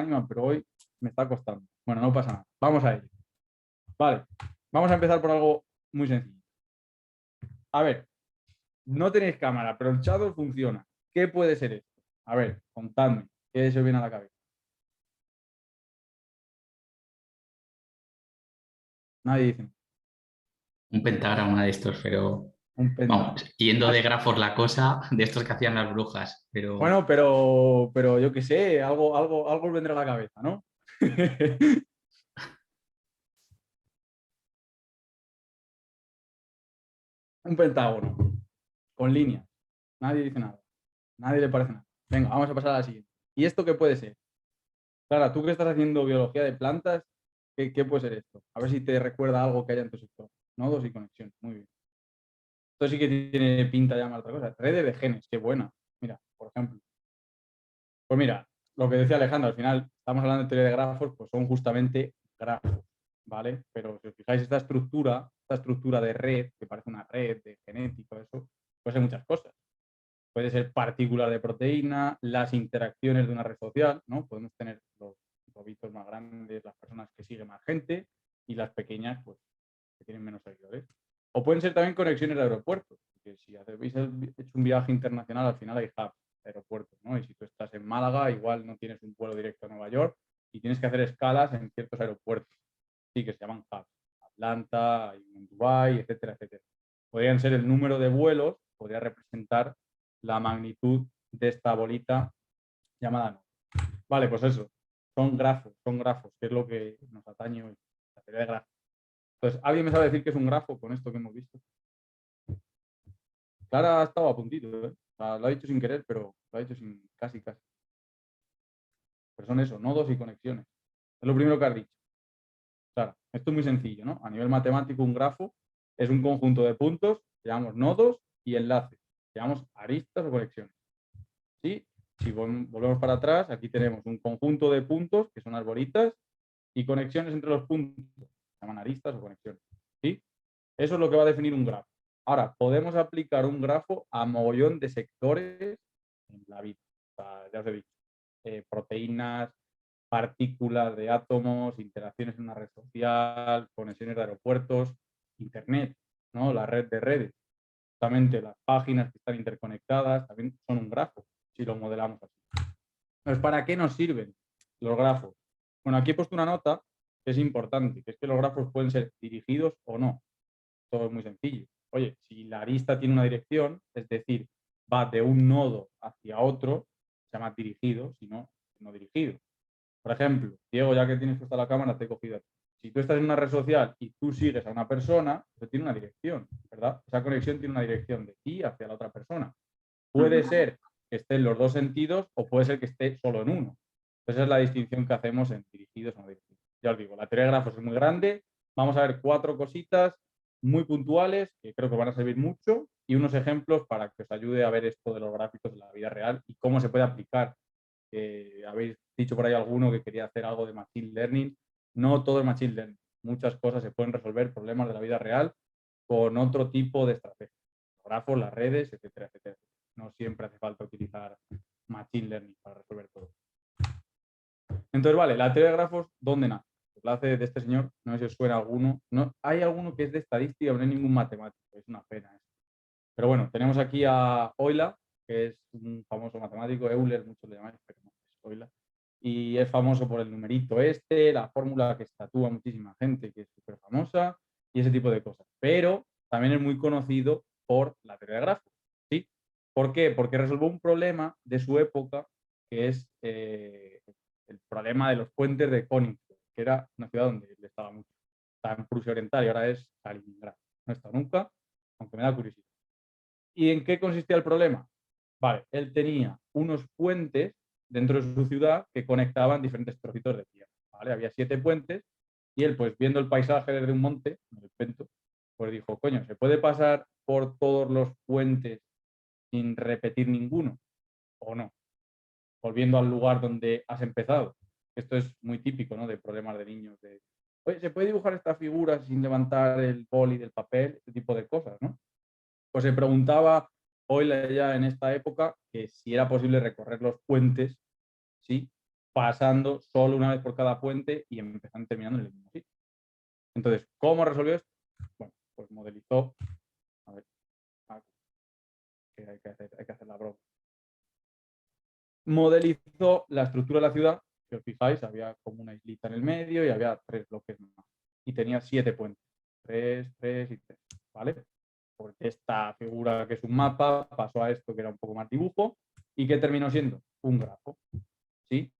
ánima, pero hoy me está costando. Bueno, no pasa nada. Vamos a ello. Vale, vamos a empezar por algo muy sencillo. A ver, no tenéis cámara, pero el Shadow funciona. ¿Qué puede ser esto? A ver, contadme. ¿Qué se os viene a la cabeza? Nadie dice nada. Un pentagrama de estos, pero Un pentagrama. vamos, yendo de Más. grafos la cosa, de estos que hacían las brujas, pero Bueno, pero yo qué sé, algo os vendrá a la cabeza, ¿no? Un pentágono, con líneas. Nadie dice nada. Nadie le parece nada. Venga, vamos a pasar a la siguiente. ¿Y esto qué puede ser? Clara, tú que estás haciendo biología de plantas, ¿qué puede ser esto? A ver si te recuerda algo que haya en tu sector. Nodos y conexiones. Muy bien. Esto sí que tiene pinta de llamar otra cosa. Redes de genes, qué buena. Mira, por ejemplo. Pues mira, lo que decía Alejandro, al final estamos hablando de teoría de grafos, pues son justamente grafos, ¿vale? Pero si os fijáis, esta estructura de red, que parece una red de genética, eso, puede ser muchas cosas. Puede ser partículas de proteína, las interacciones de una red social, ¿no? Podemos tener los robitos más grandes, las personas que siguen más gente, y las pequeñas, pues, que tienen menos seguidores. O pueden ser también conexiones de aeropuertos, porque si habéis hecho un viaje internacional, al final hay hubs de aeropuertos, ¿no? Y si tú estás en Málaga, igual no tienes un vuelo directo a Nueva York y tienes que hacer escalas en ciertos aeropuertos, sí, que se llaman hubs. Atlanta, en Dubái, etcétera, etcétera. Podrían ser el número de vuelos, podría representar la magnitud de esta bolita llamada no. Vale, pues eso, son grafos, que es lo que nos atañe hoy, la teoría de grafos. Entonces, ¿alguien me sabe decir qué es un grafo con esto que hemos visto? Clara ha estado a puntito, ¿eh? O sea, lo ha dicho sin querer, pero lo ha dicho sin casi, casi. Pero son eso, nodos y conexiones. Es lo primero que has dicho. Claro, esto es muy sencillo, ¿no? A nivel matemático, un grafo es un conjunto de puntos, llamamos nodos y enlaces, llamamos aristas o conexiones. ¿Sí? Si volvemos para atrás, aquí tenemos un conjunto de puntos, que son las bolitas, y conexiones entre los puntos, se llaman aristas o conexiones. ¿Sí? Eso es lo que va a definir un grafo. Ahora, podemos aplicar un grafo a mogollón de sectores en la vida. O sea, ya os he dicho, proteínas, partículas de átomos, interacciones en una red social, conexiones de aeropuertos, Internet, ¿no? La red de redes. Justamente las páginas que están interconectadas también son un grafo, si lo modelamos así. Entonces, ¿para qué nos sirven los grafos? Bueno, aquí he puesto una nota que es importante, que es que los grafos pueden ser dirigidos o no. Todo es muy sencillo. Oye, si la arista tiene una dirección, es decir, va de un nodo hacia otro, se llama dirigido, si no, no dirigido. Por ejemplo, Diego, ya que tienes puesta la cámara, te he cogido a ti. Si tú estás en una red social y tú sigues a una persona, eso tiene una dirección, ¿verdad? Esa conexión tiene una dirección de ti hacia la otra persona. Puede ser que esté en los dos sentidos o puede ser que esté solo en uno. Esa es la distinción que hacemos en dirigidos o no dirigidos. Ya os digo, la teoría de grafos es muy grande. Vamos a ver 4 cositas muy puntuales que creo que van a servir mucho y unos ejemplos para que os ayude a ver esto de los gráficos en la vida real y cómo se puede aplicar. Habéis dicho por ahí alguno que quería hacer algo de machine learning. No todo es machine learning. Muchas cosas se pueden resolver, problemas de la vida real, con otro tipo de estrategias. Los grafos, las redes, etcétera, etcétera. No siempre hace falta utilizar machine learning para resolver todo. Entonces, vale, la teoría de grafos, ¿dónde nace? Pues la hace de este señor, no sé si os suena alguno. No, hay alguno que es de estadística, pero no hay ningún matemático, es una pena eso. Pero bueno, tenemos aquí a Euler, que es un famoso matemático, Euler, muchos le llaman, pero no, es Euler. Y es famoso por el numerito este, la fórmula que estatúa muchísima gente, que es súper famosa, y ese tipo de cosas. Pero también es muy conocido por la teoría de grafos, ¿sí? ¿Por qué? Porque resolvió un problema de su época, que es el problema de los puentes de Königsberg, que era una ciudad donde él estaba mucho. Estaba en Prusia Oriental y ahora es Kaliningrado. No he estado nunca, aunque me da curiosidad. ¿Y en qué consistía el problema? Vale, él tenía unos puentes dentro de su ciudad que conectaban diferentes trocitos de tierra. ¿Vale? Había 7 puentes y él, pues viendo el paisaje desde un monte, en el Pento, pues dijo, coño, ¿se puede pasar por todos los puentes sin repetir ninguno? ¿O no? Volviendo al lugar donde has empezado. Esto es muy típico, ¿no? De problemas de niños. Oye, ¿se puede dibujar esta figura sin levantar el boli del papel? Este tipo de cosas, ¿no? Pues se preguntaba hoy ya en esta época que si era posible recorrer los puentes, ¿sí? pasando solo una vez por cada puente y empezando y terminando en el mismo sitio. Entonces, ¿cómo resolvió esto? Bueno, pues modelizó. A ver, que hay que hacer la broma. Modelizó la estructura de la ciudad. Si os fijáis, había como una islita en el medio y había 3 bloques más. Y tenía 7 puentes. 3, 3 y 3. ¿Vale? Porque esta figura que es un mapa pasó a esto que era un poco más dibujo y que terminó siendo un grafo. ¿Sí?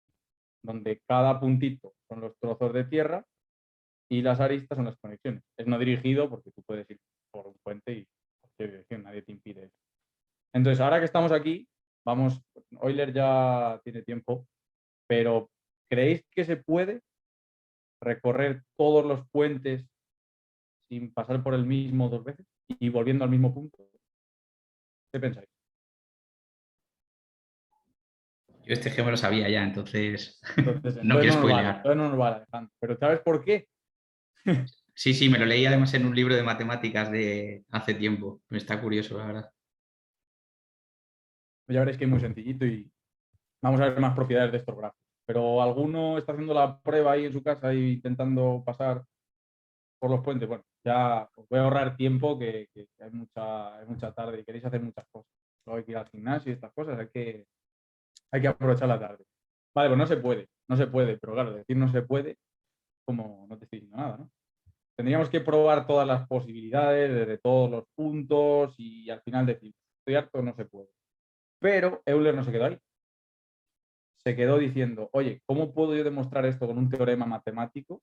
Donde cada puntito son los trozos de tierra y las aristas son las conexiones. Es no dirigido porque tú puedes ir por un puente y cualquier dirección, nadie te impide eso. Entonces, ahora que estamos aquí, vamos, Euler ya tiene tiempo, pero ¿creéis que se puede recorrer todos los puentes sin pasar por el mismo 2 veces y volviendo al mismo punto? ¿Qué pensáis? Yo este ejemplo lo sabía ya, entonces Entonces no quiero no nos vale, spoilear. entonces no nos vale, Alejandro. Pero ¿sabes por qué? Sí, sí, me lo leí además en un libro de matemáticas de hace tiempo. Me está curioso, la verdad. Ya veréis que es muy sencillito y vamos a ver más propiedades de estos grafos. Pero ¿alguno está haciendo la prueba ahí en su casa y intentando pasar por los puentes? Bueno, ya os voy a ahorrar tiempo que hay mucha tarde y queréis hacer muchas cosas. Luego hay que ir al gimnasio y estas cosas, hay que aprovechar la tarde. Vale, pues no se puede, pero claro, decir no se puede, como no te estoy diciendo nada, ¿no? Tendríamos que probar todas las posibilidades desde todos los puntos y al final decir, estoy harto, no se puede. Pero Euler no se quedó ahí. Se quedó diciendo, oye, ¿cómo puedo yo demostrar esto con un teorema matemático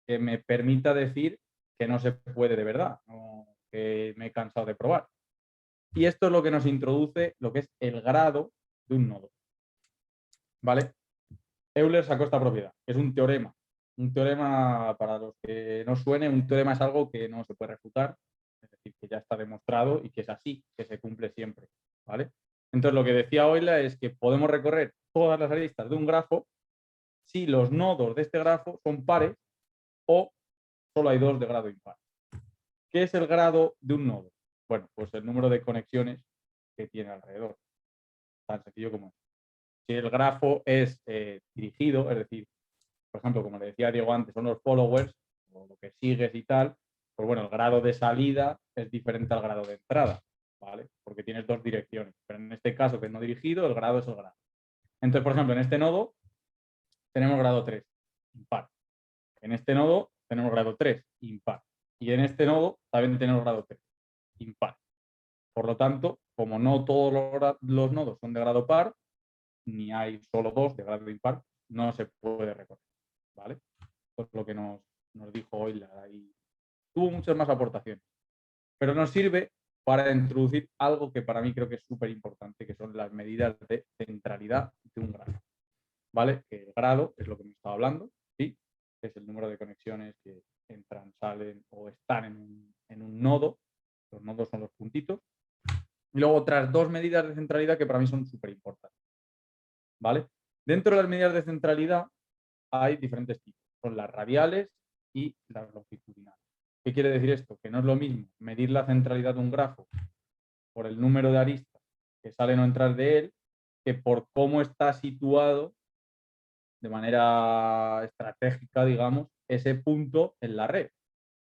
que me permita decir que no se puede de verdad, no, que me he cansado de probar? Y esto es lo que nos introduce lo que es el grado de un nodo. ¿Vale? Euler sacó esta propiedad, que es un teorema. Un teorema, para los que no suene, un teorema es algo que no se puede refutar, es decir, que ya está demostrado y que es así, que se cumple siempre. ¿Vale? Entonces, lo que decía Euler es que podemos recorrer todas las aristas de un grafo si los nodos de este grafo son pares o solo hay 2 de grado impar. ¿Qué es el grado de un nodo? Bueno, pues el número de conexiones que tiene alrededor. Tan sencillo como es. Si el grafo es dirigido, es decir, por ejemplo, como le decía Diego antes, son los followers, o lo que sigues y tal, pues bueno, el grado de salida es diferente al grado de entrada, ¿vale? Porque tienes 2 direcciones. Pero en este caso, que es no dirigido, el grado es el grado. Entonces, por ejemplo, en este nodo tenemos grado 3, impar. En este nodo tenemos grado 3, impar. Y en este nodo también tenemos grado 3, impar. Por lo tanto, como no todos los nodos son de grado par, ni hay solo 2 de grado impar, no se puede recorrer. ¿Vale? Esto es lo que nos dijo hoy. Y tuvo muchas más aportaciones. Pero nos sirve para introducir algo que para mí creo que es súper importante, que son las medidas de centralidad de un grado. ¿Vale? Que el grado es lo que me estaba hablando, ¿sí? Es el número de conexiones que entran, salen o están en un nodo. Los nodos son los puntitos. Y luego otras 2 medidas de centralidad que para mí son súper importantes. ¿Vale? Dentro de las medidas de centralidad hay diferentes tipos. Son las radiales y las longitudinales. ¿Qué quiere decir esto? Que no es lo mismo medir la centralidad de un grafo por el número de aristas que salen o entran de él que por cómo está situado de manera estratégica, digamos, ese punto en la red.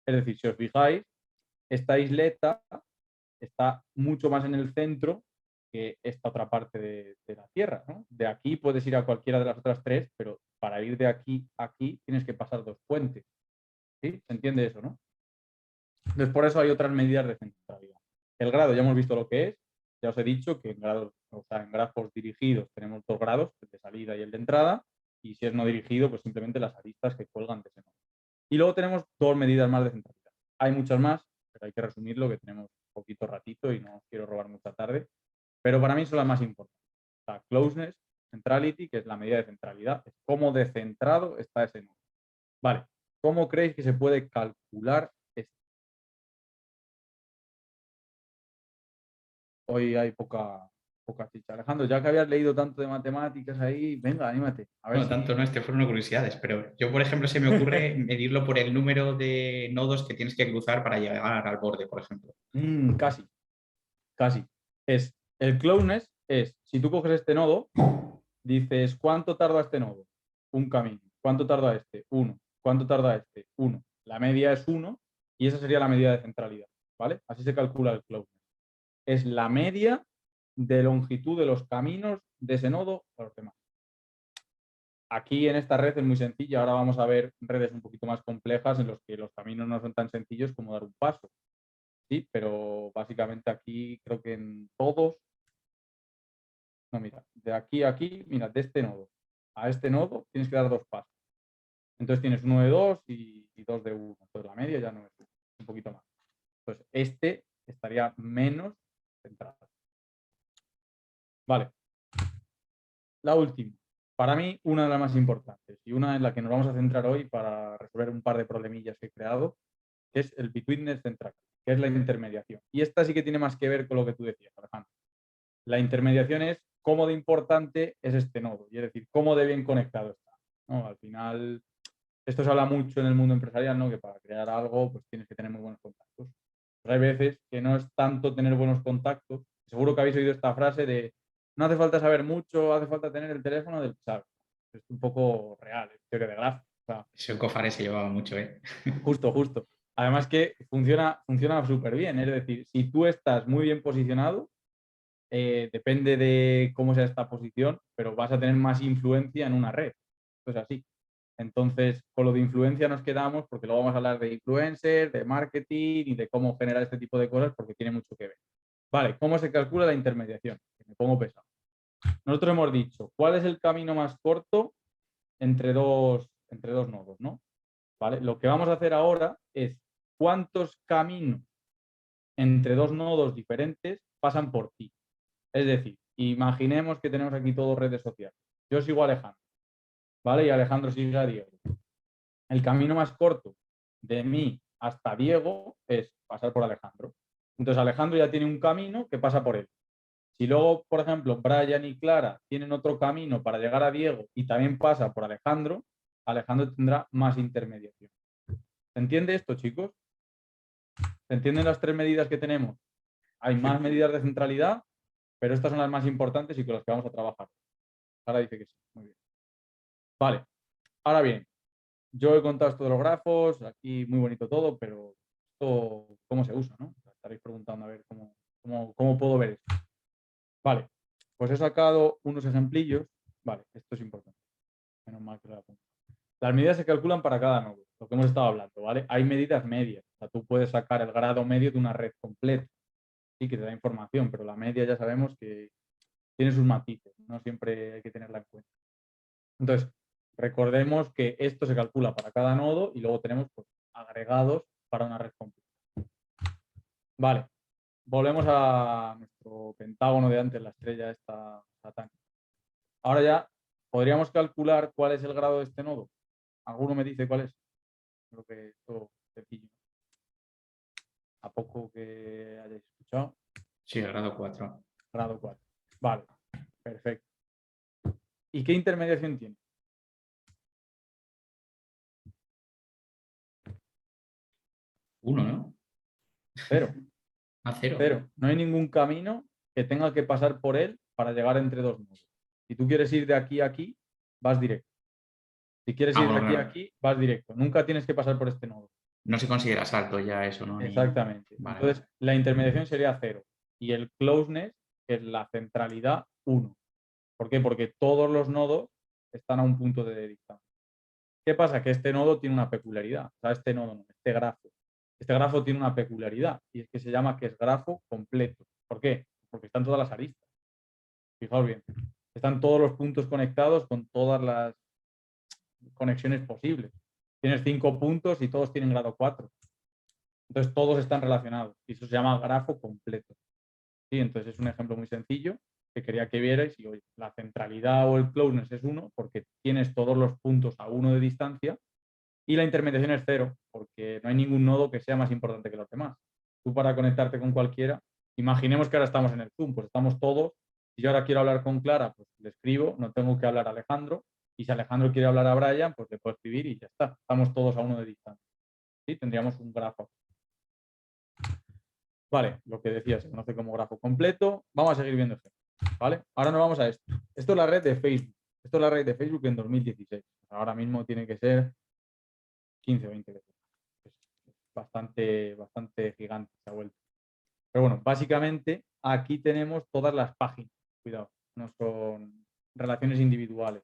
Es decir, si os fijáis, esta isleta está mucho más en el centro que esta otra parte de la Tierra, ¿no? De aquí puedes ir a cualquiera de las otras 3, pero para ir de aquí a aquí tienes que pasar 2 puentes. ¿Sí? ¿Se entiende eso, no? Entonces, por eso hay otras medidas de centralidad. El grado, ya hemos visto lo que es. Ya os he dicho que en grafos dirigidos tenemos 2 grados, el de salida y el de entrada. Y si es no dirigido, pues simplemente las aristas que cuelgan de ese nodo. Y luego tenemos 2 medidas más de centralidad. Hay muchas más, pero hay que resumirlo, que tenemos poquito ratito y no os quiero robar mucha tarde. Pero para mí son las más importantes. O sea, closeness, centrality, que es la medida de centralidad, es cómo descentrado está ese nodo. Vale, ¿cómo creéis que se puede calcular esto? Hoy hay poca chicha. Alejandro, ya que habías leído tanto de matemáticas ahí, venga, anímate. A ver Bueno, tanto no, si. este fueron curiosidades, pero yo, por ejemplo, se me ocurre medirlo por el número de nodos que tienes que cruzar para llegar al borde, por ejemplo. Casi, casi. El closeness es, si tú coges este nodo, dices, ¿cuánto tarda este nodo? un camino. ¿Cuánto tarda este? 1. ¿Cuánto tarda este? 1. La media es 1 y esa sería la medida de centralidad, ¿vale? Así se calcula el closeness. Es la media de longitud de los caminos de ese nodo a los demás. Aquí en esta red es muy sencilla. Ahora vamos a ver redes un poquito más complejas en los que los caminos no son tan sencillos como dar un paso. Sí, pero básicamente aquí creo que en todos. No, mira, de aquí a aquí, mira, de este nodo a este nodo tienes que dar 2 pasos. Entonces tienes uno de 2 y 2 de 1. Entonces la media ya no es un poquito más. Entonces este estaría menos centrado. Vale. La última. Para mí, una de las más importantes y una en la que nos vamos a centrar hoy para resolver un par de problemillas que he creado, que es el betweenness central, que es la intermediación. Y esta sí que tiene más que ver con lo que tú decías, Alejandro. La intermediación es cómo de importante es este nodo, y es decir, cómo de bien conectado está, ¿no? Al final, esto se habla mucho en el mundo empresarial, ¿no? Que para crear algo pues tienes que tener muy buenos contactos. Pero hay veces que no es tanto tener buenos contactos. Seguro que habéis oído esta frase de no hace falta saber mucho, hace falta tener el teléfono del que sabe. Es un poco real, es teoría de grafos. O sea, Ese Cofare se llevaba mucho, ¿eh? justo, justo. Además que funciona súper bien. Es decir, si tú estás muy bien posicionado, depende de cómo sea esta posición, pero vas a tener más influencia en una red. Esto es así. Entonces, con lo de influencia nos quedamos porque luego vamos a hablar de influencers, de marketing y de cómo generar este tipo de cosas porque tiene mucho que ver. Vale, ¿cómo se calcula la intermediación? Que me pongo pesado. Nosotros hemos dicho, ¿cuál es el camino más corto entre dos nodos, ¿no? ¿Vale? Lo que vamos a hacer ahora es cuántos caminos entre dos nodos diferentes pasan por ti. Es decir, imaginemos que tenemos aquí todas redes sociales. Yo sigo a Alejandro, ¿vale? Y Alejandro sigue a Diego. El camino más corto de mí hasta Diego es pasar por Alejandro. Entonces Alejandro ya tiene un camino que pasa por él. Si luego, por ejemplo, Brian y Clara tienen otro camino para llegar a Diego y también pasa por Alejandro, Alejandro tendrá más intermediación. ¿Se entiende esto, chicos? ¿Se entienden las 3 medidas que tenemos? Hay más medidas de centralidad, pero estas son las más importantes y con las que vamos a trabajar. Ahora dice que sí. Muy bien. Vale. Ahora bien, yo he contado esto de los grafos, aquí muy bonito todo, pero esto, ¿cómo se usa, no? Estaréis preguntando a ver cómo puedo ver esto. Vale, pues he sacado unos ejemplillos. Vale, esto es importante. Menos mal que lo he apuntado. Las medidas se calculan para cada nodo, lo que hemos estado hablando, ¿vale? Hay medidas medias. O sea, tú puedes sacar el grado medio de una red completa. Sí, que te da información, pero la media ya sabemos que tiene sus matices, no siempre hay que tenerla en cuenta. Entonces, recordemos que esto se calcula para cada nodo y luego tenemos pues, agregados para una red completa. Vale, volvemos a nuestro pentágono de antes, la estrella esta satánica. Ahora ya podríamos calcular cuál es el grado de este nodo. ¿Alguno me dice cuál es? Creo que esto es sencillo. ¿A poco que hayáis escuchado? Sí, el grado 4. Grado 4. Vale, perfecto. ¿Y qué intermediación tiene? 1, ¿no? 0. A 0. 0. No hay ningún camino que tenga que pasar por él para llegar entre dos nodos. Si tú quieres ir de aquí a aquí, vas directo. Si quieres ir de Bueno, aquí a claro. aquí, vas directo. Nunca tienes que pasar por este nodo. No se considera salto ya eso, ¿no? Exactamente. Vale, Entonces, vale. la intermediación sería 0. Y el closeness, que es la centralidad, 1. ¿Por qué? Porque todos los nodos están a un punto de distancia. ¿Qué pasa? Que este nodo tiene una peculiaridad. O sea, este nodo no, este grafo. Este grafo tiene una peculiaridad y es que se llama que es grafo completo. ¿Por qué? Porque están todas las aristas. Fijaos bien. Están todos los puntos conectados con todas las conexiones posibles. Tienes 5 puntos y todos tienen grado 4. Entonces todos están relacionados y eso se llama grafo completo. ¿Sí? Entonces es un ejemplo muy sencillo que quería que vierais y hoy la centralidad o el closeness es 1 porque tienes todos los puntos a 1 de distancia y la intermediación es 0 porque no hay ningún nodo que sea más importante que los demás. Tú para conectarte con cualquiera, imaginemos que ahora estamos en el Zoom, pues estamos todos. Si yo ahora quiero hablar con Clara, pues le escribo, no tengo que hablar a Alejandro. Y si Alejandro quiere hablar a Brian, pues le puedo escribir y ya está. Estamos todos a 1 de distancia. ¿Sí? Tendríamos un grafo. Vale, lo que decía se conoce como grafo completo. Vamos a seguir viendo esto. ¿Vale? Ahora nos vamos a esto. Esto es la red de Facebook. Esto es la red de Facebook en 2016. ahora mismo tiene que ser 15 o 20 veces. Es bastante gigante esa vuelta. Pero bueno, básicamente aquí tenemos todas las páginas. Cuidado, no son relaciones individuales,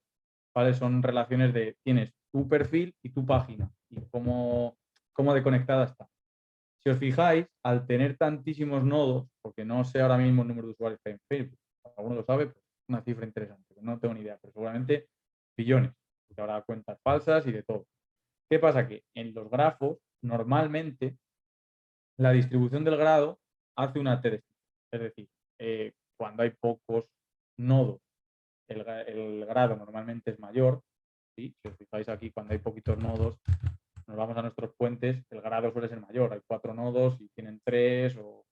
¿vale? Son relaciones tienes tu perfil y tu página y cómo de conectada está. Si os fijáis, al tener tantísimos nodos, porque no sé ahora mismo el número de usuarios que hay en Facebook, alguno lo sabe, pues una cifra interesante, no tengo ni idea, pero seguramente billones, porque habrá cuentas falsas y de todo. ¿Qué pasa? Que en los grafos, normalmente, la distribución del grado hace una T de Stifler. Es decir, cuando hay pocos nodos, el grado normalmente es mayor. ¿Sí? Si os fijáis aquí, cuando hay poquitos nodos, nos vamos a nuestros puentes, el grado suele ser mayor. Hay 4 nodos y tienen 3 o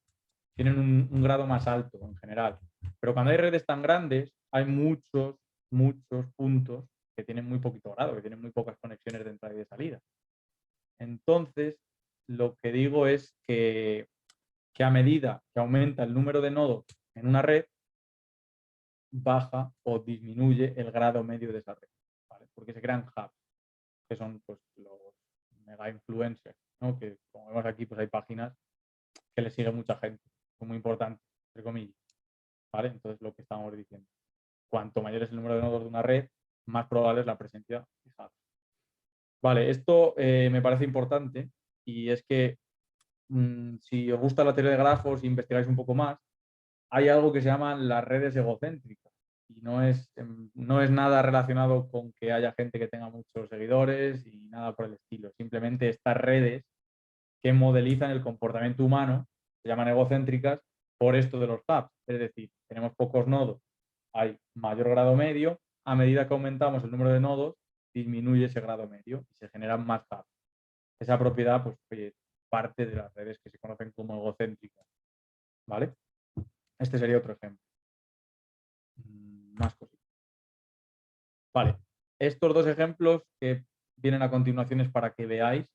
tienen un grado más alto en general. Pero cuando hay redes tan grandes, hay muchos puntos que tienen muy poquito grado, que tienen muy pocas conexiones de entrada y de salida. Entonces, lo que digo es que a medida que aumenta el número de nodos en una red, baja o disminuye el grado medio de esa red, ¿vale? Porque se crean hubs, que son pues, los mega influencers, ¿no? Que como vemos aquí, pues hay páginas que le sigue mucha gente, son muy importantes, entre comillas, ¿vale? Entonces, lo que estamos diciendo, cuanto mayor es el número de nodos de una red, más probable es la presencia de hubs. Vale, esto me parece importante y es que si os gusta la teoría de grafos e investigáis un poco más, hay algo que se llaman las redes egocéntricas y no es nada relacionado con que haya gente que tenga muchos seguidores y nada por el estilo. Simplemente estas redes que modelizan el comportamiento humano se llaman egocéntricas por esto de los hubs. Es decir, tenemos pocos nodos, hay mayor grado medio, a medida que aumentamos el número de nodos, disminuye ese grado medio y se generan más hubs. Esa propiedad, pues, parte de las redes que se conocen como egocéntricas, ¿vale? Este sería otro ejemplo. Más cositas. Vale, estos dos ejemplos que vienen a continuación es para que veáis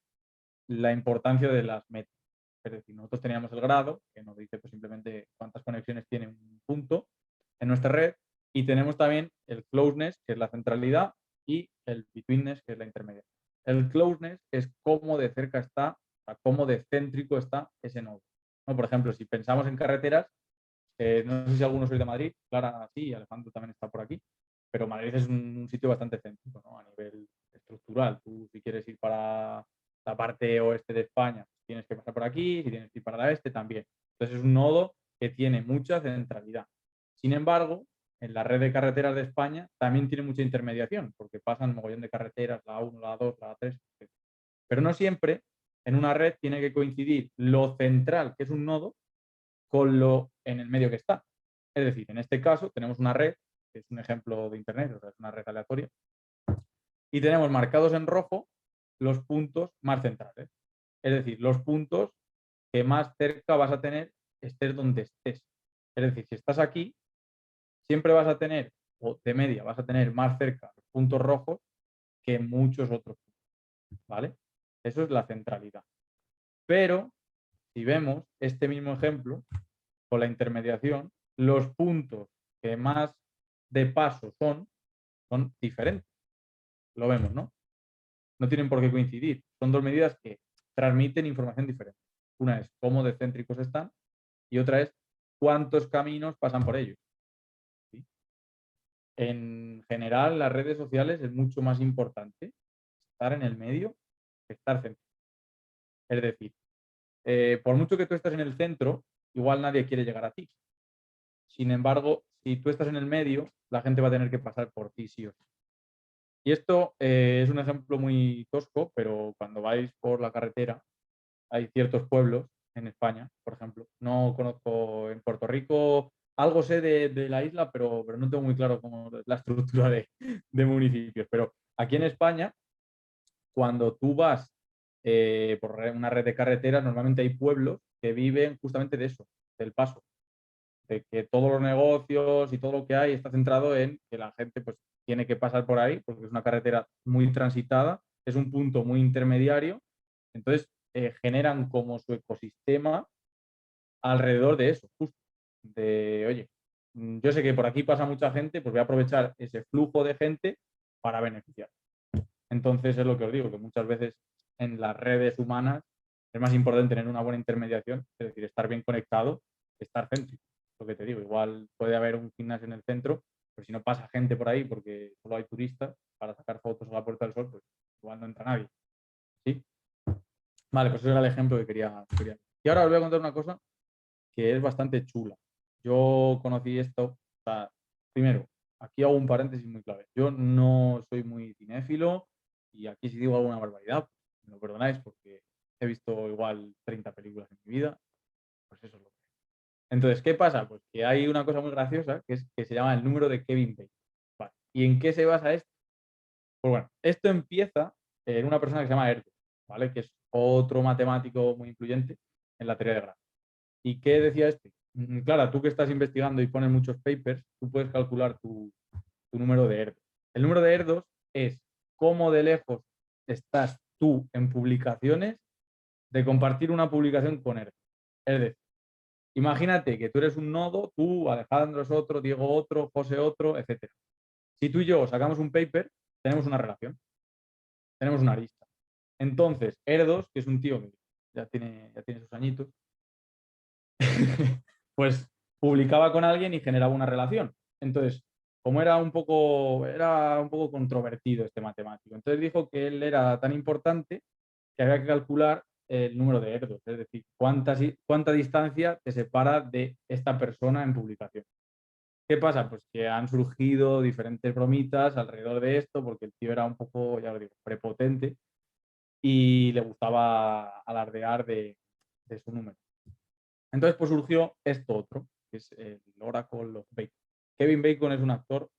la importancia de las métricas. Es decir, nosotros teníamos el grado, que nos dice pues, simplemente cuántas conexiones tiene un punto en nuestra red, y tenemos también el closeness, que es la centralidad, y el betweenness, que es la intermedia. El closeness es cómo de cerca está, o sea, cómo de céntrico está ese nodo. ¿No? Por ejemplo, si pensamos en carreteras, no sé si algunos sois de Madrid, Clara sí, Alejandro también está por aquí, pero Madrid es un sitio bastante céntrico, ¿no? A nivel estructural. Tú, si quieres ir para la parte oeste de España, tienes que pasar por aquí, si tienes que ir para la este, también. Entonces es un nodo que tiene mucha centralidad. Sin embargo, en la red de carreteras de España también tiene mucha intermediación, porque pasan un mogollón de carreteras, la A1, la A2, la A3, etc. Pero no siempre en una red tiene que coincidir lo central, que es un nodo, con lo en el medio que está. Es decir, en este caso tenemos una red, que es un ejemplo de Internet, o sea, es una red aleatoria, y tenemos marcados en rojo los puntos más centrales. Es decir, los puntos que más cerca vas a tener estés donde estés. Es decir, si estás aquí, siempre vas a tener, o de media, vas a tener más cerca los puntos rojos que muchos otros puntos, ¿vale? Eso es la centralidad. Pero, si vemos este mismo ejemplo, con la intermediación, los puntos que más de paso son diferentes. Lo vemos, ¿no? No tienen por qué coincidir. Son dos medidas que transmiten información diferente. Una es cómo de céntricos están y otra es cuántos caminos pasan por ellos. ¿Sí? En general, las redes sociales es mucho más importante estar en el medio que estar céntrico. Es decir, por mucho que tú estés en el centro, igual nadie quiere llegar a ti. Sin embargo, si tú estás en el medio, la gente va a tener que pasar por ti sí o sí. Y esto es un ejemplo muy tosco, pero cuando vais por la carretera, hay ciertos pueblos en España, por ejemplo. No conozco en Puerto Rico, algo sé de la isla, pero no tengo muy claro cómo es la estructura de municipios. Pero aquí en España, cuando tú vas por una red de carreteras, normalmente hay pueblos que viven justamente de eso, del paso. De que todos los negocios y todo lo que hay está centrado en que la gente pues tiene que pasar por ahí porque es una carretera muy transitada, es un punto muy intermediario, entonces generan como su ecosistema alrededor de eso, justo, de, oye, yo sé que por aquí pasa mucha gente, pues voy a aprovechar ese flujo de gente para beneficiar. Entonces es lo que os digo, que muchas veces en las redes humanas es más importante tener una buena intermediación, es decir, estar bien conectado, que estar céntrico. Lo que te digo, igual puede haber un gimnasio en el centro, pero si no pasa gente por ahí porque solo hay turistas para sacar fotos a la Puerta del Sol, pues igual no entra nadie. ¿Sí? Vale, pues ese era el ejemplo que quería. Y ahora os voy a contar una cosa que es bastante chula. Yo conocí esto, o sea, primero, aquí hago un paréntesis muy clave. Yo no soy muy cinéfilo y aquí si digo alguna barbaridad, me lo perdonáis porque he visto igual 30 películas en mi vida, pues eso es lo que es. Entonces, ¿qué pasa? Pues que hay una cosa muy graciosa que es que se llama el número de Kevin Bacon. Vale. ¿Y en qué se basa esto? Pues bueno, esto empieza en una persona que se llama Hertz, ¿vale? Que es otro matemático muy influyente en la teoría de grafos. ¿Y qué decía este? Claro, tú que estás investigando y pones muchos papers, tú puedes calcular tu número de ERDOS. El número de ERDOS es cómo de lejos estás tú en publicaciones de compartir una publicación con ERDOS. Es decir, imagínate que tú eres un nodo, tú, Alejandro es otro, Diego otro, José otro, etc. Si tú y yo sacamos un paper, tenemos una relación, tenemos una lista. Entonces, ERDOS, que es un tío que ya tiene sus añitos, pues publicaba con alguien y generaba una relación. Entonces, como era un poco controvertido este matemático, entonces dijo que él era tan importante que había que calcular el número de erdos, es decir, cuánta distancia te separa de esta persona en publicación. ¿Qué pasa? Pues que han surgido diferentes bromitas alrededor de esto, porque el tío era un poco, ya lo digo, prepotente y le gustaba alardear de su número. Entonces, pues surgió esto otro, que es el Oracle of Bacon. Kevin Bacon es un actor,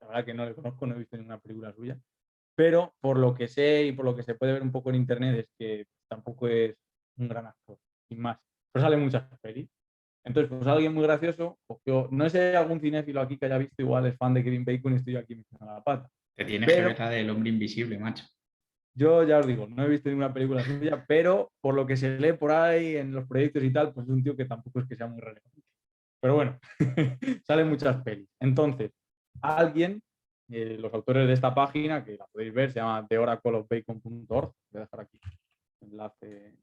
la verdad que no le conozco, no he visto ninguna película suya, pero por lo que sé y por lo que se puede ver un poco en internet es que tampoco es un gran actor, sin más. Pero sale muchas pelis. Entonces, pues alguien muy gracioso cogió, no sé si hay algún cinéfilo aquí que haya visto, igual es fan de Kevin Bacon y estoy yo aquí metiendo la pata. Te tienes que Pero ver la del hombre invisible, macho. yo ya os digo, no he visto ninguna película suya, pero por lo que se lee por ahí en los proyectos y tal, pues es un tío que tampoco es que sea muy relevante. Pero bueno, salen muchas pelis. Entonces, alguien, los autores de esta página, que la podéis ver, se llama theoracleofbacon.org, voy a dejar aquí el enlace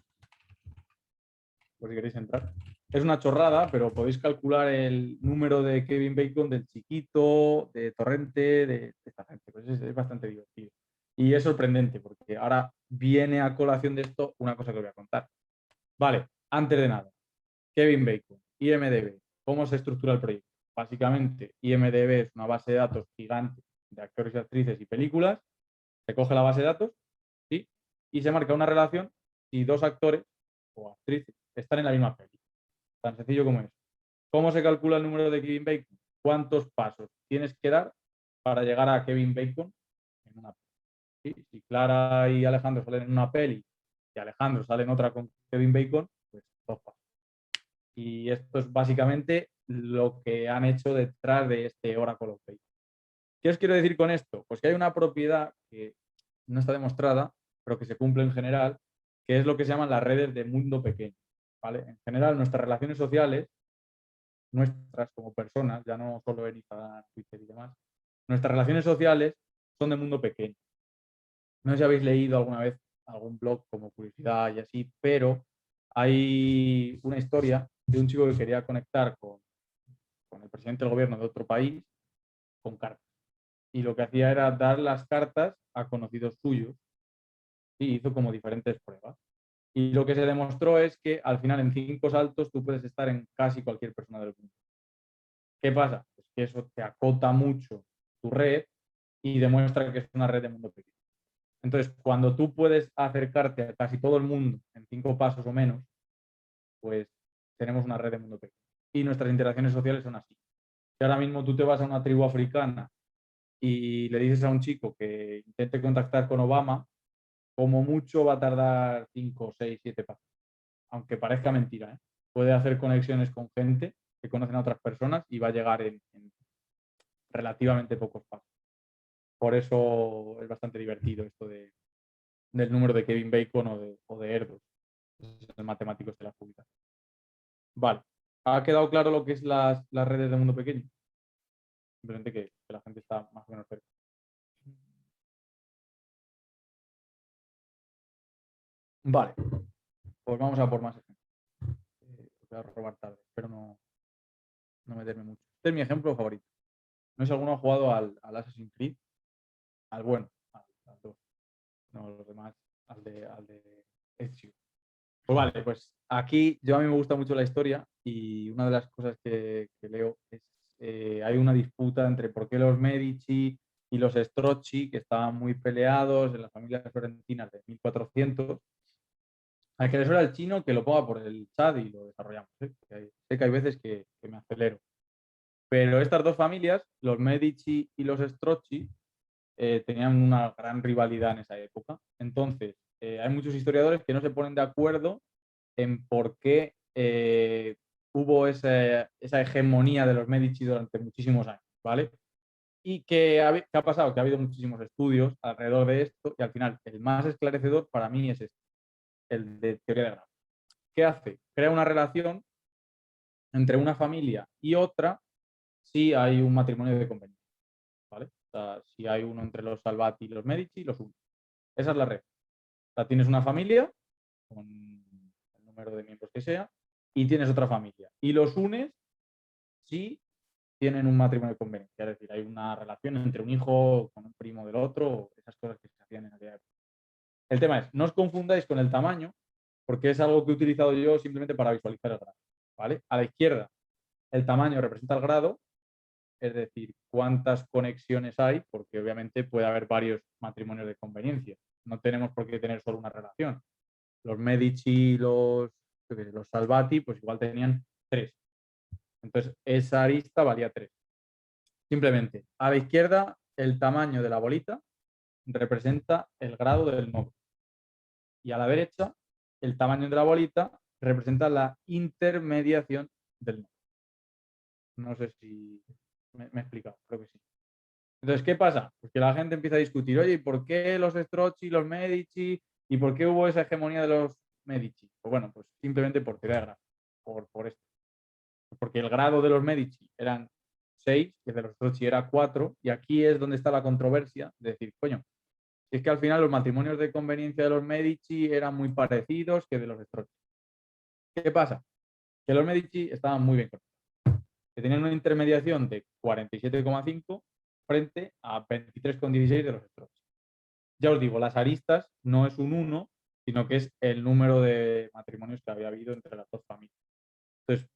por si queréis entrar. Es una chorrada, pero podéis calcular el número de Kevin Bacon del chiquito, de Torrente, de esta gente. Pues es bastante divertido. Y es sorprendente, porque ahora viene a colación de esto una cosa que os voy a contar. Vale, antes de nada, Kevin Bacon, IMDB, ¿cómo se estructura el proyecto? Básicamente, IMDB es una base de datos gigante de actores y actrices y películas. Se coge la base de datos, ¿sí? Y se marca una relación si dos actores o actrices están en la misma peli. Tan sencillo como eso. ¿Cómo se calcula el número de Kevin Bacon? ¿Cuántos pasos tienes que dar para llegar a Kevin Bacon en una peli? ¿Sí? Si Clara y Alejandro salen en una peli y Alejandro sale en otra con Kevin Bacon, pues dos pasos. Y esto es básicamente lo que han hecho detrás de este Oracle of Bacon. ¿Qué os quiero decir con esto? Pues que hay una propiedad que no está demostrada, pero que se cumple en general, que es lo que se llaman las redes de mundo pequeño. ¿Vale? En general, nuestras relaciones sociales, nuestras como personas, ya no solo en Instagram, Twitter y demás, nuestras relaciones sociales son de mundo pequeño. No sé si habéis leído alguna vez algún blog como curiosidad y así, pero hay una historia de un chico que quería conectar con el presidente del gobierno de otro país con cartas. Y lo que hacía era dar las cartas a conocidos suyos y hizo como diferentes pruebas. Y lo que se demostró es que al final en 5 saltos tú puedes estar en casi cualquier persona del mundo. ¿Qué pasa? Pues que eso te acota mucho tu red y demuestra que es una red de mundo pequeño. Entonces, cuando tú puedes acercarte a casi todo el mundo en 5 pasos o menos, pues tenemos una red de mundo pequeño. Y nuestras interacciones sociales son así. Si ahora mismo tú te vas a una tribu africana y le dices a un chico que intente contactar con Obama, como mucho va a tardar 5, 6, 7 pasos. Aunque parezca mentira, ¿eh? Puede hacer conexiones con gente que conocen a otras personas y va a llegar en relativamente pocos pasos. Por eso es bastante divertido esto del número de Kevin Bacon o de Erdos, el matemático de la publicación. Vale. ¿Ha quedado claro lo que es las redes de mundo pequeño? Simplemente que la gente está más o menos cerca. Vale, pues vamos a por más ejemplos. Voy a robar tarde, pero no meterme mucho. Este es mi ejemplo favorito. No sé si alguno ha jugado al Assassin's Creed, al bueno, al 2. No, los demás, al de Ezio. Pues vale, pues aquí a mí me gusta mucho la historia y una de las cosas que leo es hay una disputa entre por qué los Medici y los Strozzi, que estaban muy peleados en las familias florentinas de 1400. Al que le suena el chino, que lo ponga por el chat y lo desarrollamos. Sé que hay veces que me acelero. Pero estas dos familias, los Medici y los Strozzi, tenían una gran rivalidad en esa época. Entonces, hay muchos historiadores que no se ponen de acuerdo en por qué hubo esa hegemonía de los Medici durante muchísimos años, ¿vale? Y qué ha pasado, que ha habido muchísimos estudios alrededor de esto y al final el más esclarecedor para mí es este, el de teoría de grado. ¿Qué hace? Crea una relación entre una familia y otra si hay un matrimonio de conveniencia, ¿vale? O sea, si hay uno entre los Salvati y los Medici, los une. Esa es la red. O sea, tienes una familia con el número de miembros que sea y tienes otra familia. Y los unes si tienen un matrimonio de conveniencia, es decir, hay una relación entre un hijo con un primo del otro, esas cosas que se hacían en aquella época. El tema es, no os confundáis con el tamaño, porque es algo que he utilizado yo simplemente para visualizar el grado, ¿vale? A la izquierda, el tamaño representa el grado, es decir, cuántas conexiones hay, porque obviamente puede haber varios matrimonios de conveniencia. No tenemos por qué tener solo una relación. Los Medici, los Salvati, pues igual tenían 3. Entonces, esa arista valía 3. Simplemente, a la izquierda, el tamaño de la bolita representa el grado del nodo. Y a la derecha, el tamaño de la bolita representa la intermediación del nodo. No sé si me he explicado, creo que sí. Entonces, ¿qué pasa? Pues que la gente empieza a discutir, oye, ¿y por qué los Strozzi, los Medici? ¿Y por qué hubo esa hegemonía de los Medici? Pues bueno, pues simplemente por teoría de grado, por esto. Porque el grado de los Medici eran 6, que de los Strozzi era 4, y aquí es donde está la controversia de decir, coño, si es que al final los matrimonios de conveniencia de los Medici eran muy parecidos que de los Strozzi. ¿Qué pasa? Que los Medici estaban muy bien conectados, que tenían una intermediación de 47,5 frente a 23,16 de los Strozzi. Ya os digo, las aristas no es un 1, sino que es el número de matrimonios que había habido entre las dos familias. Entonces,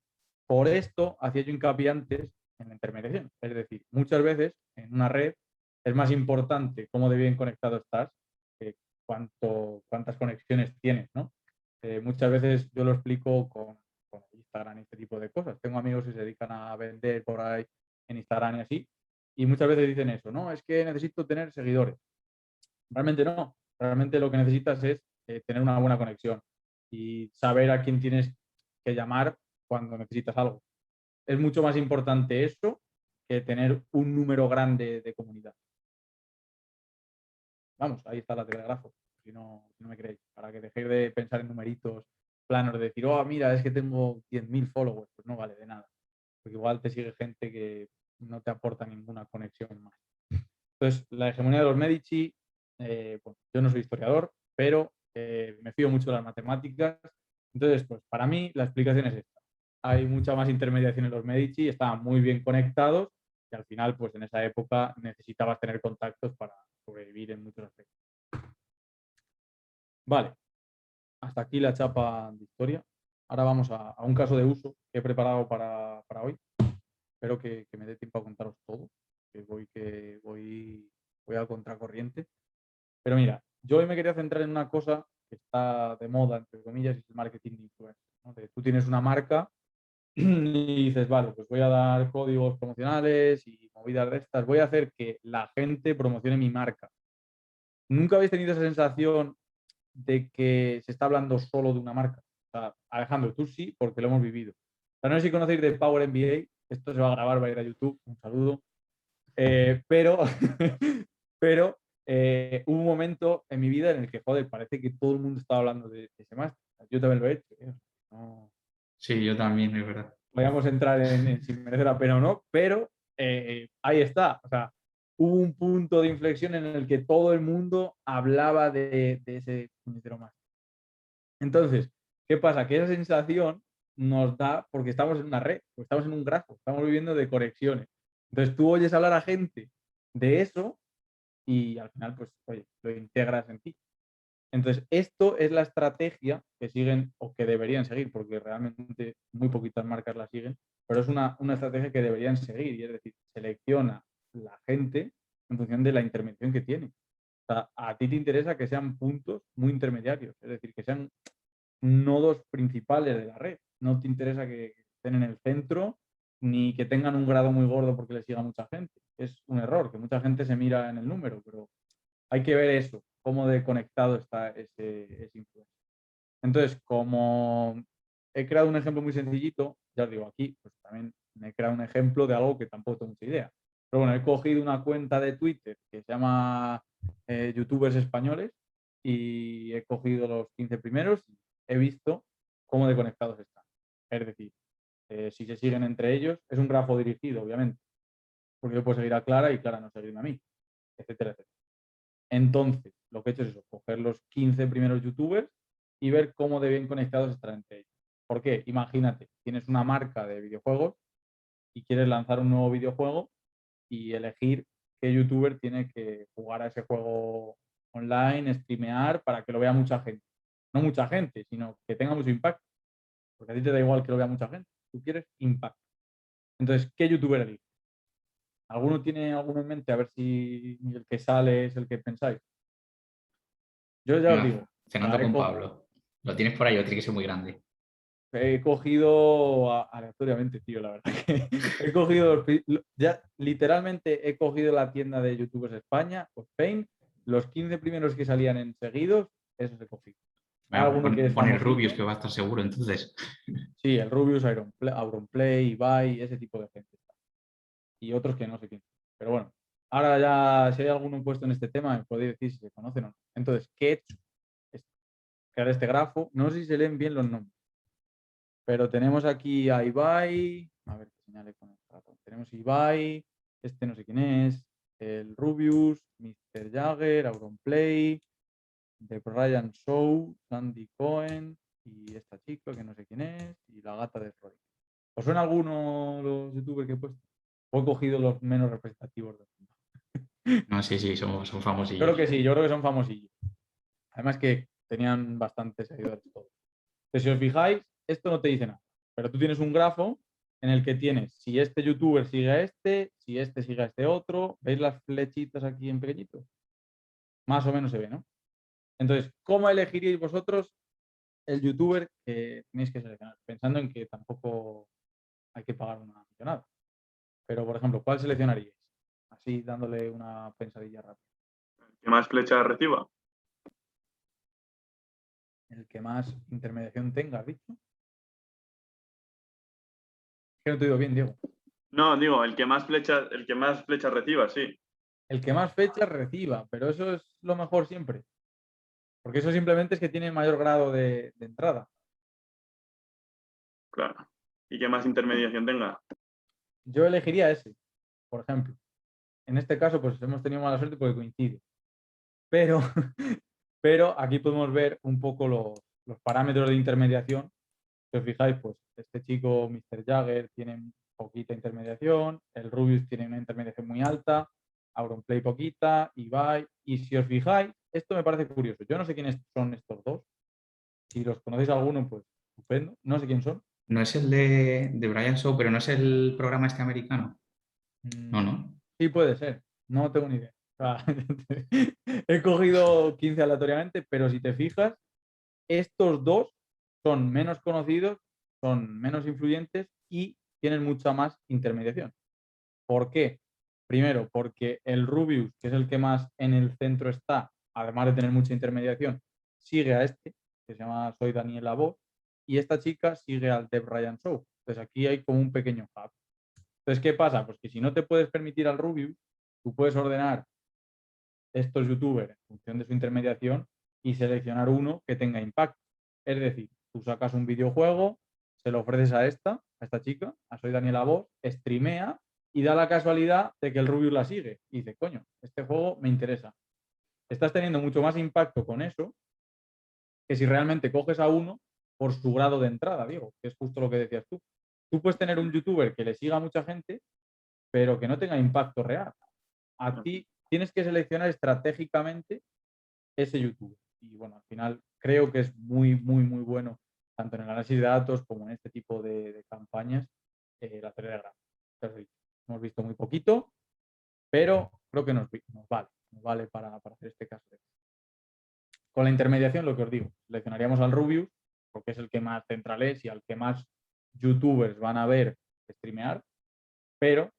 por esto hacía yo hincapié antes en la intermediación. Es decir, muchas veces en una red es más importante cómo de bien conectado estás que cuántas conexiones tienes, ¿no? Muchas veces yo lo explico con Instagram y este tipo de cosas. Tengo amigos que se dedican a vender por ahí en Instagram y así, y muchas veces dicen eso, no, es que necesito tener seguidores. Realmente no. Realmente lo que necesitas es tener una buena conexión y saber a quién tienes que llamar cuando necesitas algo. Es mucho más importante eso que tener un número grande de comunidad. Vamos, ahí está la teoría de grafo, si no me creéis, para que dejéis de pensar en numeritos planos, de decir, oh, mira, es que tengo 10.000 followers, pues no vale de nada, porque igual te sigue gente que no te aporta ninguna conexión más. Entonces, la hegemonía de los Medici, bueno, yo no soy historiador, pero me fío mucho de las matemáticas. Entonces, pues para mí la explicación es esta. Hay mucha más intermediación en los Medici, estaban muy bien conectados y al final, pues en esa época necesitabas tener contactos para sobrevivir en muchos aspectos. Vale, hasta aquí la chapa de historia. Ahora vamos a un caso de uso que he preparado para hoy. Espero que me dé tiempo a contaros todo, que voy a contracorriente. Pero mira, yo hoy me quería centrar en una cosa que está de moda, entre comillas, y es el marketing de influencer, ¿no? Tú tienes una marca y dices, vale, pues voy a dar códigos promocionales y movidas de estas, voy a hacer que la gente promocione mi marca. ¿Nunca habéis tenido esa sensación de que se está hablando solo de una marca? O sea, Alejandro, tú sí, porque lo hemos vivido. O sea, no sé si conocéis de Power MBA, esto se va a grabar, va a ir a YouTube, un saludo. Pero pero hubo un momento en mi vida en el que, joder, parece que todo el mundo estaba hablando de ese máster. Yo también lo he hecho. No Sí, yo también, es verdad. podíamos entrar en si merece la pena o no, pero ahí está. O sea, hubo un punto de inflexión en el que todo el mundo hablaba de ese puñetero máster. Entonces, ¿qué pasa? Que esa sensación nos da porque estamos en una red, porque estamos en un grafo, estamos viviendo de conexiones. Entonces, tú oyes hablar a gente de eso y al final, pues, oye, lo integras en ti. Entonces, esto es la estrategia que siguen o que deberían seguir, porque realmente muy poquitas marcas la siguen, pero es una estrategia que deberían seguir y es decir, selecciona la gente en función de la intervención que tiene. O sea, a ti te interesa que sean puntos muy intermediarios, es decir, que sean nodos principales de la red. No te interesa que estén en el centro ni que tengan un grado muy gordo porque les siga mucha gente. Es un error, que mucha gente se mira en el número, pero hay que ver eso, cómo de conectado está ese influencer. Entonces, como he creado un ejemplo muy sencillito, ya os digo, aquí pues también me he creado un ejemplo de algo que tampoco tengo mucha idea. Pero bueno, he cogido una cuenta de Twitter que se llama YouTubers Españoles y he cogido los 15 primeros y he visto cómo de conectados están. Es decir, si se siguen entre ellos, es un grafo dirigido, obviamente, porque yo puedo seguir a Clara y Clara no seguirme a mí, etcétera, etcétera. Entonces, lo que he hecho es eso, coger los 15 primeros youtubers y ver cómo de bien conectados están entre ellos. ¿Por qué? Imagínate, tienes una marca de videojuegos y quieres lanzar un nuevo videojuego y elegir qué youtuber tiene que jugar a ese juego online, streamear para que lo vea mucha gente. No mucha gente, sino que tenga mucho impacto. Porque a ti te da igual que lo vea mucha gente. Tú quieres impacto. Entonces, ¿qué youtuber eliges? ¿Alguno tiene alguno en mente? A ver si el que sale es el que pensáis. Yo ya os digo, Venga, o cenando sea, con Pablo. Lo tienes por ahí, o tiene que ser muy grande. he cogido aleatoriamente, tío, la verdad que he cogido, ya literalmente he cogido la tienda de YouTubers España o Spain, los 15 primeros que salían en seguidos, esos he cogido. Hay Venga, alguno que es pon el Rubius, famosillo, que va a estar seguro, entonces. sí, el Rubius, Auronplay, Ibai, ese tipo de gente. Y otros que no sé quién. Pero bueno, ahora ya, si hay alguno puesto en este tema, me podéis decir si se conocen o no. Entonces, ¿qué he hecho? Es crear este grafo. No sé si se leen bien los nombres. Pero tenemos aquí a Ibai, a ver qué señale con el ratón. Tenemos Ibai, este no sé quién es, el Rubius, Mr. Jagger, Auronplay, The Brian Show, Sandy Cohen y esta chica que no sé quién es, y la gata de Roy. ¿Os suena alguno los youtubers que he puesto? O he cogido los menos representativos del mundo. No, sí, sí, son Creo que famosillos. sí, yo creo que son famosillos. Además que tenían bastantes seguidores todos. Entonces, si os fijáis, esto no te dice nada. Pero tú tienes un grafo en el que tienes si este youtuber sigue a este, si este sigue a este otro. ¿Veis las flechitas aquí en pequeñito? Más o menos se ve, ¿no? Entonces, ¿cómo elegiríais vosotros el youtuber que tenéis que seleccionar? Pensando en que tampoco hay que pagar una millonada. Pero, por ejemplo, ¿cuál seleccionaríais? Así dándole una pensadilla rápida. ¿Qué más flechas reciba? El que más intermediación tenga, ¿has dicho? Que no te digo bien, Diego. No, digo, el que más flechas reciba, sí. El que más fechas reciba, pero eso es lo mejor siempre. Porque eso simplemente es que tiene mayor grado de entrada. Claro. Y que más intermediación tenga. Yo elegiría ese, por ejemplo. En este caso, pues hemos tenido mala suerte porque coincide. Pero, pero aquí podemos ver un poco los parámetros de intermediación. Si os fijáis, pues este chico, Mr. Jagger, tiene poquita intermediación, el Rubius tiene una intermediación muy alta, Auronplay poquita, Ibai. Y si os fijáis, esto me parece curioso. Yo no sé quiénes son estos dos. Si los conocéis alguno, pues estupendo. No sé quién son. No es el de Brian Show, pero no es el programa este americano. No, Mm, no. sí, puede ser. No tengo ni idea. O sea, he cogido 15 aleatoriamente, pero si te fijas, estos dos son menos conocidos, son menos influyentes y tienen mucha más intermediación. ¿Por qué? Primero, porque el Rubius, que es el que más en el centro está, además de tener mucha intermediación, sigue a este, que se llama Soy Daniela Voz, y esta chica sigue al Deb Ryan Show. Entonces aquí hay como un pequeño hub. Entonces, ¿qué pasa? Pues que si no te puedes permitir al Rubius, tú puedes ordenar estos youtubers en función de su intermediación y seleccionar uno que tenga impacto. Es decir, tú sacas un videojuego, se lo ofreces a esta chica, a Soy Daniela Voz, streamea y da la casualidad de que el Rubius la sigue. Y dice, coño, este juego me interesa. Estás teniendo mucho más impacto con eso que si realmente coges a uno por su grado de entrada, Diego, que es justo lo que decías tú. Tú puedes tener un youtuber que le siga a mucha gente, pero que no tenga impacto real. A ti tienes que seleccionar estratégicamente ese youtuber. Y bueno, al final creo que es muy, muy, muy bueno, tanto en el análisis de datos como en este tipo de campañas, la teoría de grafos. Hemos visto muy poquito, pero creo que nos vale para hacer este caso. Con la intermediación, lo que os digo, seleccionaríamos al Rubius, porque es el que más central es y al que más youtubers van a ver streamear, pero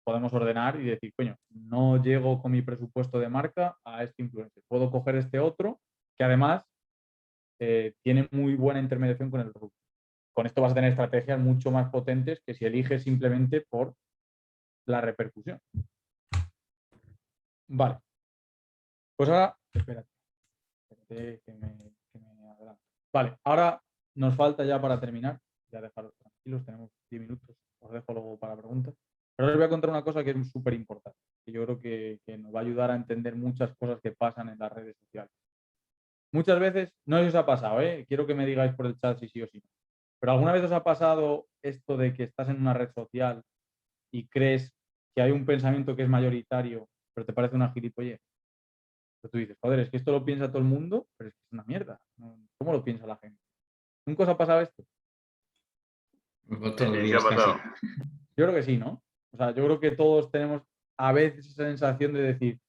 podemos ordenar y decir, coño, no llego con mi presupuesto de marca a este influencer. Puedo coger este otro, que además tiene muy buena intermediación con el Rubius. Con esto vas a tener estrategias mucho más potentes que si eliges simplemente por la repercusión. Vale. Pues ahora, espérate que me adelanto. Vale, ahora nos falta ya para terminar, ya dejaros tranquilos, tenemos 10 minutos, os dejo luego para preguntas. Pero os voy a contar una cosa que es súper importante, que yo creo que nos va a ayudar a entender muchas cosas que pasan en las redes sociales. Muchas veces, no os ha pasado, quiero que me digáis por el chat si sí o si no, pero ¿alguna vez os ha pasado esto de que estás en una red social y crees que hay un pensamiento que es mayoritario, pero te parece una gilipollez? Pero tú dices, joder, es que esto lo piensa todo el mundo, pero es que es una mierda. ¿Cómo lo piensa la gente? ¿Nunca os ha pasado esto? Todos Sí, los ¿qué ha días casi. pasado? Yo creo que sí, ¿no? O sea, yo creo que todos tenemos a veces esa sensación de decir,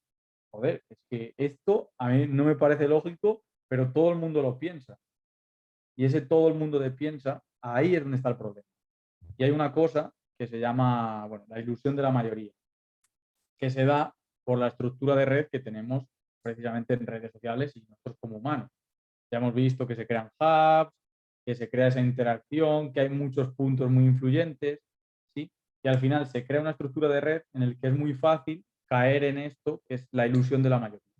joder, es que esto a mí no me parece lógico, pero todo el mundo lo piensa. Y ese todo el mundo de piensa, ahí es donde está el problema. Y hay una cosa que se llama, bueno, la ilusión de la mayoría, que se da por la estructura de red que tenemos precisamente en redes sociales y nosotros como humanos. Ya hemos visto que se crean hubs, que se crea esa interacción, que hay muchos puntos muy influyentes, ¿sí? Y al final se crea una estructura de red en el que es muy fácil caer en esto, que es la ilusión de la mayoría.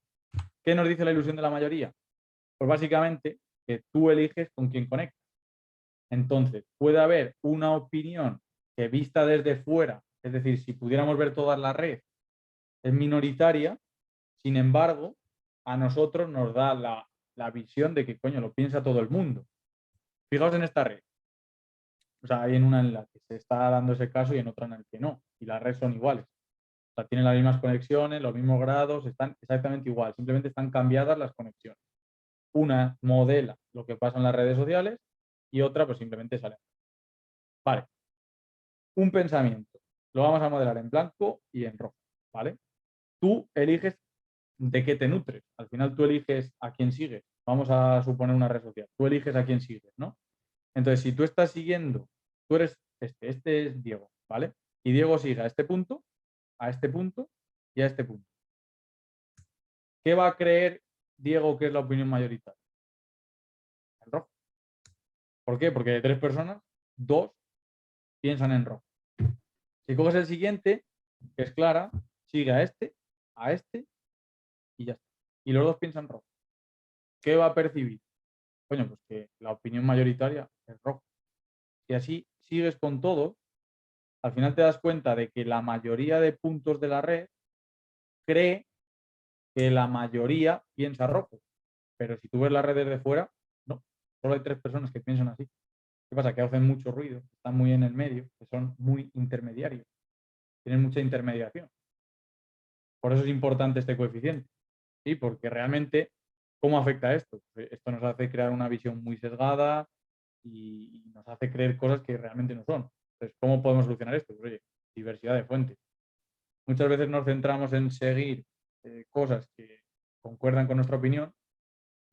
¿Qué nos dice la ilusión de la mayoría? Pues básicamente que tú eliges con quién conectas. Entonces, puede haber una opinión que vista desde fuera, es decir, si pudiéramos ver toda la red, es minoritaria, sin embargo, a nosotros nos da la visión de que, coño, lo piensa todo el mundo. Fijaos en esta red. O sea, hay en una en la que se está dando ese caso y en otra en la que no. Y las redes son iguales. O sea, tienen las mismas conexiones, los mismos grados, están exactamente igual. Simplemente están cambiadas las conexiones. Una modela lo que pasa en las redes sociales y otra pues simplemente sale. Vale. Un pensamiento. Lo vamos a modelar en blanco y en rojo. ¿Vale? Tú eliges de qué te nutres. Al final tú eliges a quién sigues. Vamos a suponer una red social. Tú eliges a quién sigues, ¿no? Entonces, si tú estás siguiendo, tú eres este es Diego, ¿vale? Y Diego sigue a este punto y a este punto. ¿Qué va a creer Diego que es la opinión mayoritaria? El rojo. ¿Por qué? Porque de 3 personas, 2 piensan en rojo. Si coges el siguiente, que es Clara, sigue a este y ya está. Y los 2 piensan rojo. ¿Qué va a percibir? Coño, pues que la opinión mayoritaria es rojo. Si así sigues con todo, al final te das cuenta de que la mayoría de puntos de la red cree que la mayoría piensa rojo. Pero si tú ves las redes de fuera, no. Solo hay 3 personas que piensan así. ¿Qué pasa? Que hacen mucho ruido, están muy en el medio, que son muy intermediarios. Tienen mucha intermediación. Por eso es importante este coeficiente. ¿Sí? Porque realmente, ¿cómo afecta esto? Esto nos hace crear una visión muy sesgada y nos hace creer cosas que realmente no son. Entonces, ¿cómo podemos solucionar esto? Pues, oye, diversidad de fuentes. Muchas veces nos centramos en seguir cosas que concuerdan con nuestra opinión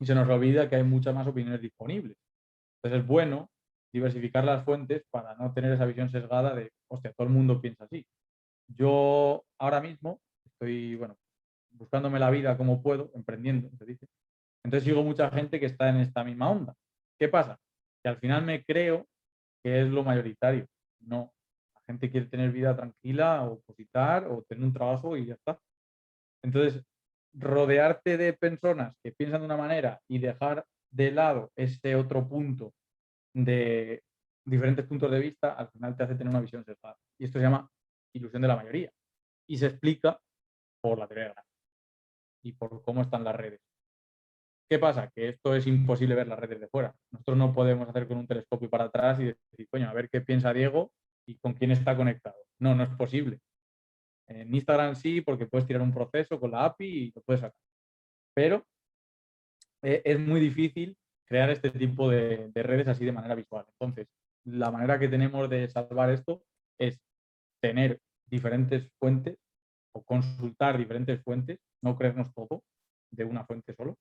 y se nos olvida que hay muchas más opiniones disponibles. Entonces es bueno diversificar las fuentes para no tener esa visión sesgada de, hostia, todo el mundo piensa así. Yo ahora mismo estoy, bueno, buscándome la vida como puedo, emprendiendo, se dice. Entonces sigo mucha gente que está en esta misma onda. ¿Qué pasa? Que al final me creo que es lo mayoritario. No, la gente quiere tener vida tranquila o opositar o tener un trabajo y ya está. Entonces, rodearte de personas que piensan de una manera y dejar de lado ese otro punto de diferentes puntos de vista, al final te hace tener una visión sesgada. Y esto se llama ilusión de la mayoría. Y se explica por la teoría de grafos y por cómo están las redes. ¿Qué pasa? Que esto es imposible ver las redes de fuera. Nosotros no podemos hacer con un telescopio para atrás y decir, coño, a ver qué piensa Diego y con quién está conectado. No, no es posible. En Instagram sí, porque puedes tirar un proceso con la API y lo puedes sacar. Pero es muy difícil crear este tipo de redes así de manera visual. Entonces, la manera que tenemos de salvar esto es tener diferentes fuentes o consultar diferentes fuentes, no creernos todo de una fuente solo.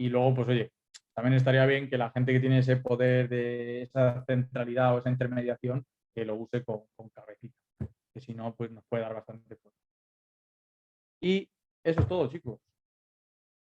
Y luego, pues oye, también estaría bien que la gente que tiene ese poder de esa centralidad o esa intermediación, que lo use con cabecita, que si no, pues nos puede dar bastante fuerza. Y eso es todo, chicos.